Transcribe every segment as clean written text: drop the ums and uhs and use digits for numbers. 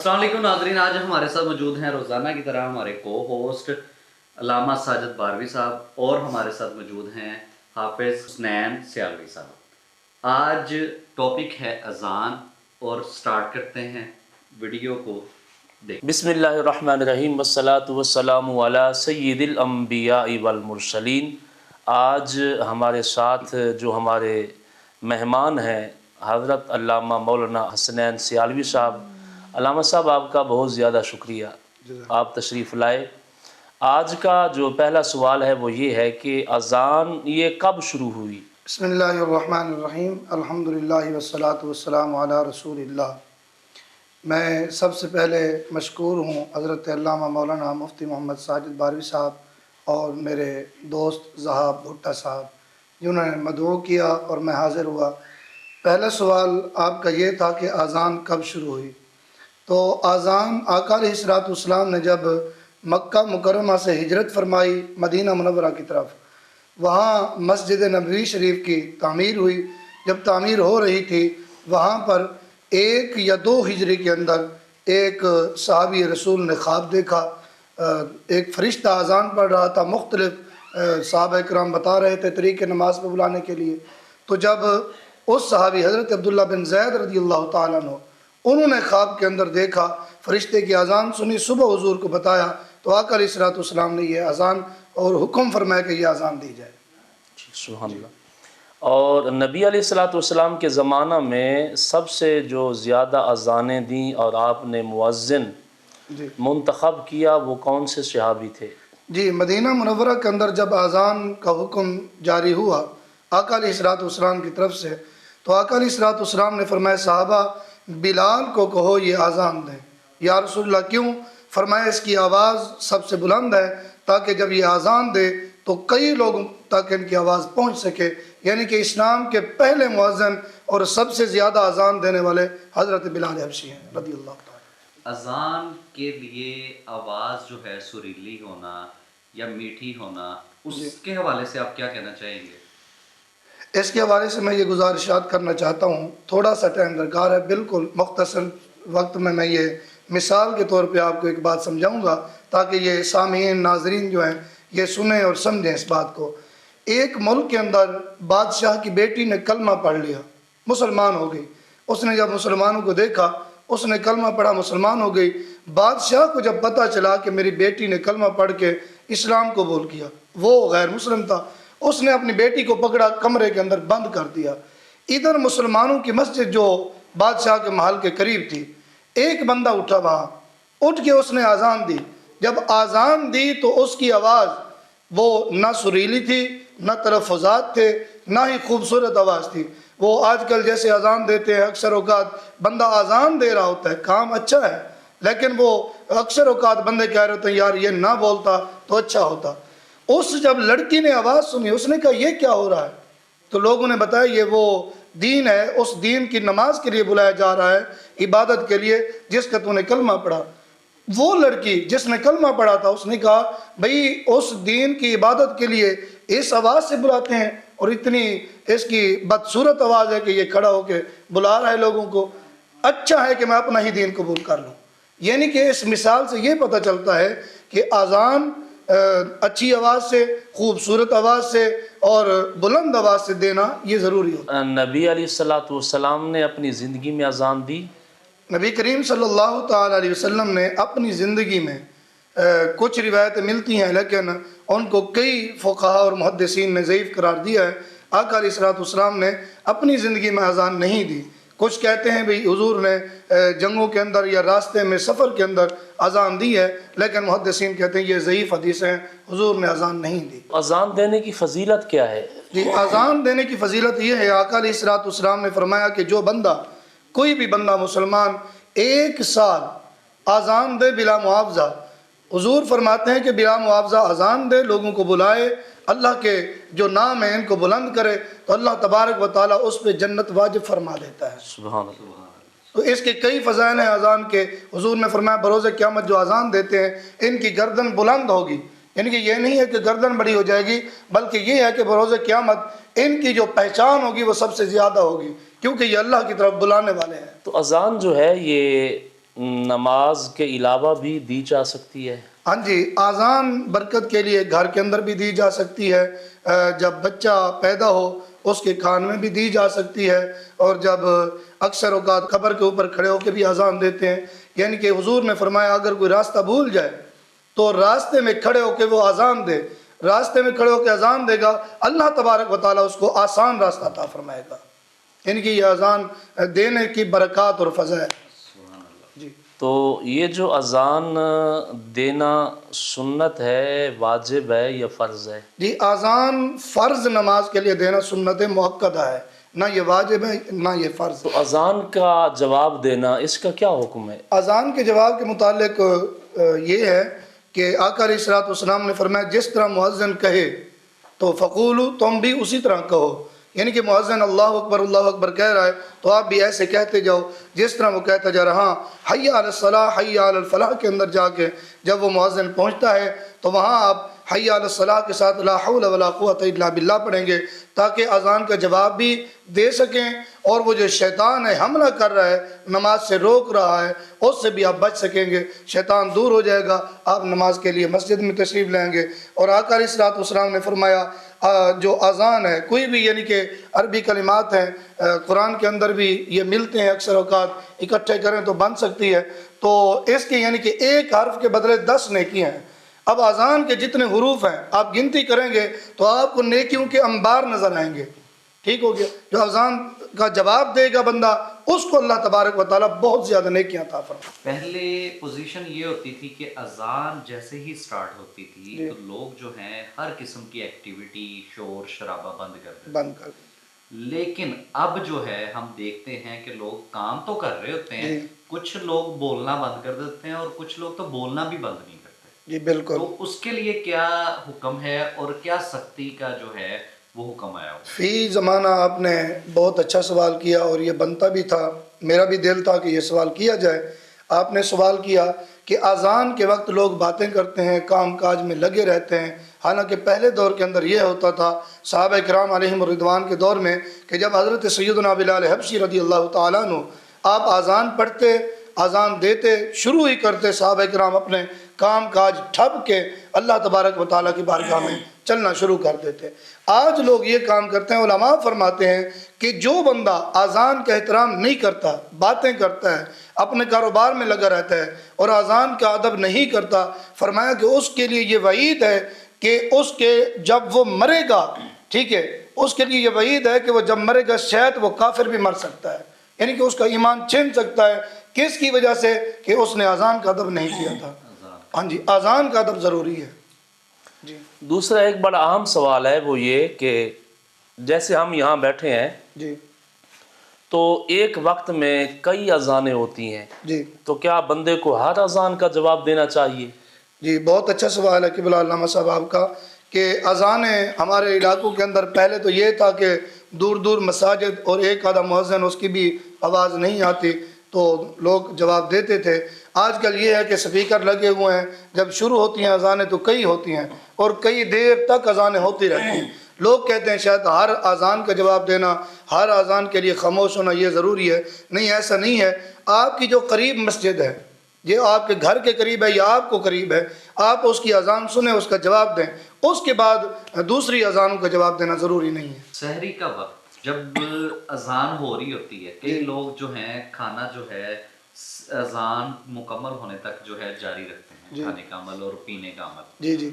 السلام علیکم ناظرین، آج ہمارے ساتھ موجود ہیں روزانہ کی طرح ہمارے کو ہوسٹ علامہ ساجد باروی صاحب اور ہمارے ساتھ موجود ہیں حافظ حسنین سیالوی صاحب۔ آج ٹاپک ہے اذان اور سٹارٹ کرتے ہیں ویڈیو کو دیکھ۔ بسم اللہ الرحمن الرحیم والصلاة والسلام علی سید الانبیاء والمرسلین۔ آج ہمارے ساتھ جو ہمارے مہمان ہیں حضرت علامہ مولانا حسنین سیالوی صاحب۔ علامہ صاحب آپ کا بہت زیادہ شکریہ، آپ تشریف لائے۔ آج کا جو پہلا سوال ہے وہ یہ ہے کہ اذان یہ کب شروع ہوئی؟ بسم اللہ الرحمن الرحیم، الحمدللہ والصلاة والسلام علی رسول اللہ۔ میں سب سے پہلے مشکور ہوں حضرت علامہ مولانا مفتی محمد ساجد باروی صاحب اور میرے دوست ذہاب بھٹا صاحب جنہوں نے مدعو کیا اور میں حاضر ہوا۔ پہلا سوال آپ کا یہ تھا کہ اذان کب شروع ہوئی؟ تو اذان آقا علیہ الصلوۃ والسلام نے جب مکہ مکرمہ سے ہجرت فرمائی مدینہ منورہ کی طرف، وہاں مسجد نبوی شریف کی تعمیر ہوئی۔ جب تعمیر ہو رہی تھی وہاں پر 1 یا 2 ہجری کے اندر ایک صحابی رسول نے خواب دیکھا، ایک فرشتہ اذان پڑھ رہا تھا، مختلف صحابہ کرام بتا رہے تھے طریقے نماز پہ بلانے کے لیے۔ تو جب اس صحابی حضرت عبداللہ بن زید رضی اللہ تعالیٰ عنہ انہوں نے خواب کے اندر دیکھا، فرشتے کی اذان سنی، صبح حضور کو بتایا تو آقا علیہ الصلوۃ والسلام نے یہ اذان اور حکم فرمایا کہ یہ اذان دی جائے۔ سبحان اللہ۔ اور نبی علیہ الصلوۃ والسلام کے زمانہ میں سب سے جو زیادہ اذانیں دیں اور آپ نے مؤذن منتخب کیا وہ کون سے صحابی تھے؟ جی، مدینہ منورہ کے اندر جب اذان کا حکم جاری ہوا آقا علیہ الصلوۃ والسلام کی طرف سے، تو آقا علیہ الصلوۃ والسلام نے فرمایا صحابہ بلال کو کہو یہ اذان دیں۔ یا رسول اللہ کیوں؟ فرمایا اس کی آواز سب سے بلند ہے تاکہ جب یہ اذان دے تو کئی لوگوں تک ان کی آواز پہنچ سکے، یعنی کہ اسلام کے پہلے مؤذن اور سب سے زیادہ اذان دینے والے حضرت بلال حبشی ہیں رضی اللہ تعالیٰ۔ اذان کے لیے آواز جو ہے سریلی ہونا یا میٹھی ہونا، اس کے حوالے سے آپ کیا کہنا چاہیں گے؟ اس کے حوالے سے میں یہ گزارشات کرنا چاہتا ہوں، تھوڑا سا ٹائم درکار ہے، بالکل مختصر وقت میں یہ مثال کے طور پہ آپ کو ایک بات سمجھاؤں گا تاکہ یہ سامعین ناظرین جو ہیں یہ سنیں اور سمجھیں اس بات کو۔ ایک ملک کے اندر بادشاہ کی بیٹی نے کلمہ پڑھ لیا، مسلمان ہو گئی۔ اس نے جب مسلمانوں کو دیکھا، اس نے کلمہ پڑھا، مسلمان ہو گئی۔ بادشاہ کو جب پتہ چلا کہ میری بیٹی نے کلمہ پڑھ کے اسلام قبول کیا، وہ غیر مسلم تھا، اس نے اپنی بیٹی کو پکڑا، کمرے کے اندر بند کر دیا۔ ادھر مسلمانوں کی مسجد جو بادشاہ کے محل کے قریب تھی، ایک بندہ اٹھا، وہاں اٹھ کے اس نے اذان دی۔ جب اذان دی تو اس کی آواز وہ نہ سریلی تھی، نہ تلفظات تھے، نہ ہی خوبصورت آواز تھی۔ وہ آج کل جیسے اذان دیتے ہیں، اکثر اوقات بندہ اذان دے رہا ہوتا ہے، کام اچھا ہے، لیکن وہ اکثر اوقات بندے کہہ رہے ہوتے ہیں یار یہ نہ بولتا تو اچھا ہوتا۔ اس جب لڑکی نے آواز سنی، اس نے کہا یہ کیا ہو رہا ہے؟ تو لوگوں نے بتایا یہ وہ دین ہے، اس دین کی نماز کے لیے بلایا جا رہا ہے، عبادت کے لیے جس کا تو نے کلمہ پڑھا۔ وہ لڑکی جس نے کلمہ پڑھا تھا اس نے کہا بھئی اس دین کی عبادت کے لیے اس آواز سے بلاتے ہیں اور اتنی اس کی بدصورت آواز ہے کہ یہ کھڑا ہو کے بلا رہا ہے لوگوں کو، اچھا ہے کہ میں اپنا ہی دین قبول کر لوں۔ یعنی کہ اس مثال سے یہ پتہ چلتا ہے کہ اذان اچھی آواز سے، خوبصورت آواز سے اور بلند آواز سے دینا یہ ضروری ہوتا ہے۔ نبی علیہ الصلوۃ والسلام نے اپنی زندگی میں اذان دی؟ نبی کریم صلی اللہ تعالیٰ علیہ وسلم نے اپنی زندگی میں کچھ روایتیں ملتی ہیں لیکن ان کو کئی فقہا اور محدثین نے ضعیف قرار دیا ہے۔ آقا علیہ الصلوۃ والسلام نے اپنی زندگی میں اذان نہیں دی۔ کچھ کہتے ہیں بھئی حضور نے جنگوں کے اندر یا راستے میں سفر کے اندر اذان دی ہے، لیکن محدثین کہتے ہیں یہ ضعیف حدیث ہیں، حضور نے اذان نہیں دی۔ اذان دینے کی فضیلت کیا ہے؟ جی، اذان دینے کی فضیلت یہ ہے، آقا علیہ الصلوۃ والسلام نے فرمایا کہ جو بندہ، کوئی بھی بندہ مسلمان 1 سال اذان دے بلا معاوضہ، حضور فرماتے ہیں کہ بلا معاوضہ اذان دے، لوگوں کو بلائے، اللہ کے جو نام ہے ان کو بلند کرے، تو اللہ تبارک و تعالیٰ اس پہ جنت واجب فرما دیتا ہے۔ سبحان اللہ۔ تو اس کے کئی فضائل ہیں اذان کے۔ حضور نے فرمایا بروز قیامت جو اذان دیتے ہیں ان کی گردن بلند ہوگی، یعنی کہ یہ نہیں ہے کہ گردن بڑی ہو جائے گی، بلکہ یہ ہے کہ بروز قیامت ان کی جو پہچان ہوگی وہ سب سے زیادہ ہوگی، کیونکہ یہ اللہ کی طرف بلانے والے ہیں۔ تو اذان جو ہے یہ نماز کے علاوہ بھی دی جا سکتی ہے؟ ہاں جی، اذان برکت کے لیے گھر کے اندر بھی دی جا سکتی ہے، جب بچہ پیدا ہو اس کے کان میں بھی دی جا سکتی ہے، اور جب اکثر اوقات قبر کے اوپر کھڑے ہو کے بھی اذان دیتے ہیں، یعنی کہ حضور نے فرمایا اگر کوئی راستہ بھول جائے تو راستے میں کھڑے ہو کے وہ اذان دے، راستے میں کھڑے ہو کے اذان دے گا، اللہ تبارک و تعالیٰ اس کو آسان راستہ عطا فرمائے گا، یعنی کہ یہ اذان دینے کی برکات اور فضل ہے۔ جی، تو یہ جو اذان دینا سنت ہے، واجب ہے یا فرض ہے؟ جی، اذان فرض نماز کے لیے دینا سنت مؤکدہ ہے، نہ یہ واجب ہے نہ یہ فرض۔ تو اذان کا جواب دینا اس کا کیا حکم ہے؟ اذان کے جواب کے متعلق یہ ہے کہ آقا علیہ الصلوۃ والسلام نے فرمایا جس طرح مؤذن کہے تو فقولو، تم بھی اسی طرح کہو، یعنی کہ مؤذن اللہ اکبر کہہ رہا ہے تو آپ بھی ایسے کہتے جاؤ جس طرح وہ کہتا جا رہا۔ حی علی الصلاح حی علی الفلاح کے اندر جا کے جب وہ مؤذن پہنچتا ہے تو وہاں آپ حی علی الصلاح کے ساتھ لا حول ولا قوت الا باللہ پڑھیں گے، تاکہ اذان کا جواب بھی دے سکیں، اور وہ جو شیطان ہے حملہ کر رہا ہے، نماز سے روک رہا ہے، اس سے بھی آپ بچ سکیں گے، شیطان دور ہو جائے گا، آپ نماز کے لیے مسجد میں تشریف لائیں گے۔ اور آقا علیہ الصلوۃ والسلام نے فرمایا جو اذان ہے کوئی بھی، یعنی کہ عربی کلمات ہیں قرآن کے اندر بھی یہ ملتے ہیں، اکثر اوقات اکٹھے کریں تو بن سکتی ہے، تو اس کی یعنی کہ ایک حرف کے بدلے 10 نیکیاں ہیں۔ اب اذان کے جتنے حروف ہیں آپ گنتی کریں گے تو آپ کو نیکیوں کے انبار نظر آئیں گے، ٹھیک ہو گیا۔ جو اذان کا جواب دے گا بندہ اس کو اللہ تبارک و تعالیٰ بہت زیادہ نیکیاں عطا فرمائے۔ پہلے پوزیشن یہ ہوتی تھی کہ اذان جیسے ہی سٹارٹ ہوتی تھی تو لوگ جو ہیں ہر قسم کی ایکٹیویٹی، شور شرابہ بند کر دیتے، لیکن اب جو ہے ہم دیکھتے ہیں کہ لوگ کام تو کر رہے ہوتے ہیں، کچھ لوگ بولنا بند کر دیتے ہیں اور کچھ لوگ تو بولنا بھی بند نہیں کرتے۔ جی بالکل۔ تو اس کے لیے کیا حکم ہے اور کیا سختی کا جو ہے وہ حکم آیا ہو؟ فی زمانہ آپ نے بہت اچھا سوال کیا، اور یہ بنتا بھی تھا، میرا بھی دل تھا کہ یہ سوال کیا جائے۔ آپ نے سوال کیا کہ اذان کے وقت لوگ باتیں کرتے ہیں، کام کاج میں لگے رہتے ہیں، حالانکہ پہلے دور کے اندر یہ ہوتا تھا صحابہ کرام علیہم الرضوان کے دور میں کہ جب حضرت سیدنا بلال حبشی رضی اللہ تعالیٰ عنہ آپ اذان پڑھتے، اذان دیتے، شروع ہی کرتے، صحابہ کرام اپنے کام کاج ٹھپ کے اللہ تبارک و تعالیٰ کی بارگاہ میں چلنا شروع کر دیتے۔ آج لوگ یہ کام کرتے ہیں، علماء فرماتے ہیں کہ جو بندہ اذان کا احترام نہیں کرتا، باتیں کرتا ہے، اپنے کاروبار میں لگا رہتا ہے اور اذان کا ادب نہیں کرتا، فرمایا کہ اس کے لیے یہ وعید ہے کہ اس کے جب وہ مرے گا، ٹھیک ہے، اس کے لیے یہ وعید ہے کہ وہ جب مرے گا شاید وہ کافر بھی مر سکتا ہے، یعنی کہ اس کا ایمان چھن سکتا ہے۔ کس کی وجہ سے؟ کہ اس نے اذان کا ادب نہیں کیا تھا۔ ہاں جی، اذان کا ادب ضروری ہے۔ جی، دوسرا ایک بڑا اہم سوال ہے، وہ یہ کہ جیسے ہم یہاں بیٹھے ہیں جی تو ایک وقت میں کئی اذانیں ہوتی ہیں، جی تو کیا بندے کو ہر اذان کا جواب دینا چاہیے؟ جی، بہت اچھا سوال ہے قبلہ علامہ صاحب آپ کا، کہ اذانیں ہمارے علاقوں کے اندر پہلے تو یہ تھا کہ دور دور مساجد اور ایک آدھا مؤذن اس کی بھی آواز نہیں آتی تو لوگ جواب دیتے تھے۔ آج کل یہ ہے کہ سپیکر لگے ہوئے ہیں، جب شروع ہوتی ہیں اذانیں تو کئی ہوتی ہیں اور کئی دیر تک اذانیں ہوتی رہتی ہیں۔ لوگ کہتے ہیں شاید ہر اذان کا جواب دینا، ہر اذان کے لیے خاموش ہونا یہ ضروری ہے۔ نہیں، ایسا نہیں ہے۔ آپ کی جو قریب مسجد ہے، یہ آپ کے گھر کے قریب ہے یا آپ کو قریب ہے، آپ اس کی اذان سنیں، اس کا جواب دیں، اس کے بعد دوسری اذانوں کا جواب دینا ضروری نہیں ہے۔ سحری کا وقت جب اذان ہو رہی ہوتی ہے، کئی لوگ جو ہیں کھانا جو ہے اذان مکمل ہونے تک جو ہے جاری رکھتے ہیں، کھانے کا عمل اور پینے کا عمل۔ جی جی،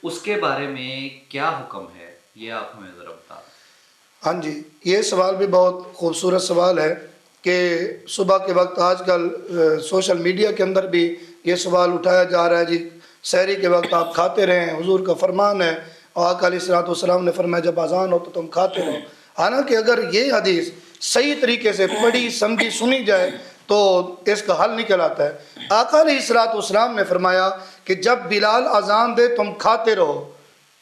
اس کے بارے میں کیا حکم ہے یہ آپ ہمیں ذرا بتا دیں۔ ہاں جی، یہ سوال بھی بہت خوبصورت سوال ہے کہ صبح کے وقت آج کل سوشل میڈیا کے اندر بھی یہ سوال اٹھایا جا رہا ہے، جی سحری کے وقت آپ کھاتے رہیں، حضور کا فرمان ہے، اور آقا علیہ الصلوۃ والسلام نے فرمایا جب اذان ہو تو تم کھاتے رہو۔ حالانکہ اگر یہ حدیث صحیح طریقے سے پڑھی سمجھی سنی جائے تو اس کا حل نکل آتا ہے۔ آقا علیہ الصلوۃ والسلام نے فرمایا کہ جب بلال اذان دے تم کھاتے رہو،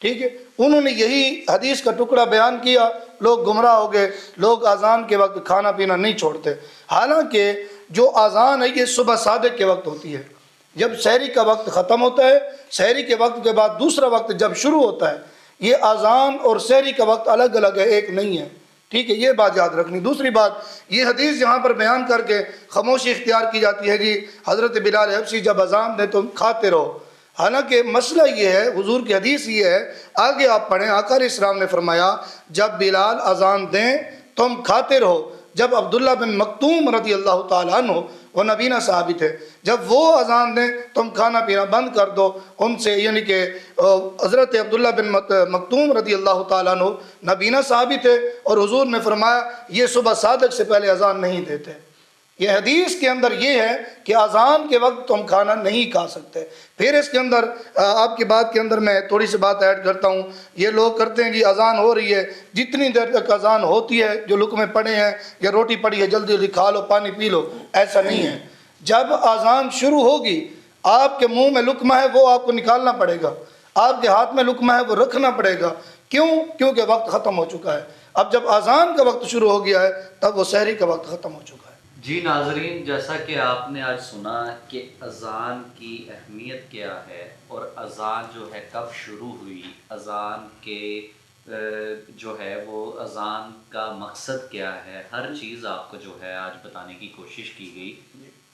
ٹھیک ہے، انہوں نے یہی حدیث کا ٹکڑا بیان کیا، لوگ گمراہ ہو گئے، لوگ اذان کے وقت کھانا پینا نہیں چھوڑتے۔ حالانکہ جو اذان ہے یہ صبح صادق کے وقت ہوتی ہے، جب سحری کا وقت ختم ہوتا ہے، سحری کے وقت کے بعد دوسرا وقت جب شروع ہوتا ہے، یہ اذان اور سحری کا وقت الگ الگ ہے، ایک نہیں ہے۔ ٹھیک ہے، یہ بات یاد رکھنی۔ دوسری بات، یہ حدیث یہاں پر بیان کر کے خاموشی اختیار کی جاتی ہے جی حضرت بلال حبشی جب اذان دے تم کھاتے رہو، حالانکہ مسئلہ یہ ہے، حضور کی حدیث یہ ہے، آگے آپ پڑھیں، آقا علیہ السلام نے فرمایا جب بلال اذان دیں تم کھاتے رہو۔ جب عبداللہ بن مکتوم رضی اللہ تعالیٰ عنہ، وہ نبینا صحابی تھے، جب وہ اذان دیں تم کھانا پینا بند کر دو، ان سے یعنی کہ حضرت عبداللہ بن مکتوم رضی اللہ تعالیٰ عنہ نبینا صحابی تھے، اور حضور نے فرمایا یہ صبح صادق سے پہلے اذان نہیں دیتے۔ یہ حدیث کے اندر یہ ہے کہ اذان کے وقت تم کھانا نہیں کھا سکتے۔ پھر اس کے اندر آپ کی بات کے اندر میں تھوڑی سی بات ایڈ کرتا ہوں۔ یہ لوگ کرتے ہیں جی اذان ہو رہی ہے، جتنی دیر تک اذان ہوتی ہے جو لقمے پڑے ہیں یا روٹی پڑی ہے جلدی جلدی کھا لو، پانی پی لو، ایسا نہیں ہے۔ جب اذان شروع ہوگی آپ کے منہ میں لقمہ ہے وہ آپ کو نکالنا پڑے گا، آپ کے ہاتھ میں لقمہ ہے وہ رکھنا پڑے گا۔ کیوں؟ کیونکہ وقت ختم ہو چکا ہے۔ اب جب اذان کا وقت شروع ہو گیا ہے تب وہ سحری کا وقت ختم ہو چکا ہے۔ جی ناظرین، جیسا کہ آپ نے آج سنا کہ اذان کی اہمیت کیا ہے اور اذان جو ہے کب شروع ہوئی، اذان کے جو ہے وہ اذان کا مقصد کیا ہے، ہر چیز آپ کو جو ہے آج بتانے کی کوشش کی گئی۔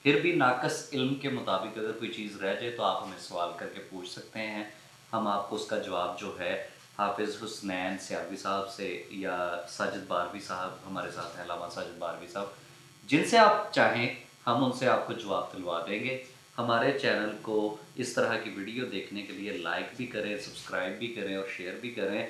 پھر بھی ناقص علم کے مطابق اگر کوئی چیز رہ جائے تو آپ ہمیں سوال کر کے پوچھ سکتے ہیں، ہم آپ کو اس کا جواب جو ہے حافظ حسنین سیالوی صاحب سے یا ساجد باروی صاحب ہمارے ساتھ ہیں، علامہ ساجد باروی صاحب، جن سے آپ چاہیں ہم ان سے آپ کو جواب دلوا دیں گے۔ ہمارے چینل کو اس طرح کی ویڈیو دیکھنے کے لیے لائک بھی کریں، سبسکرائب بھی کریں اور شیئر بھی کریں۔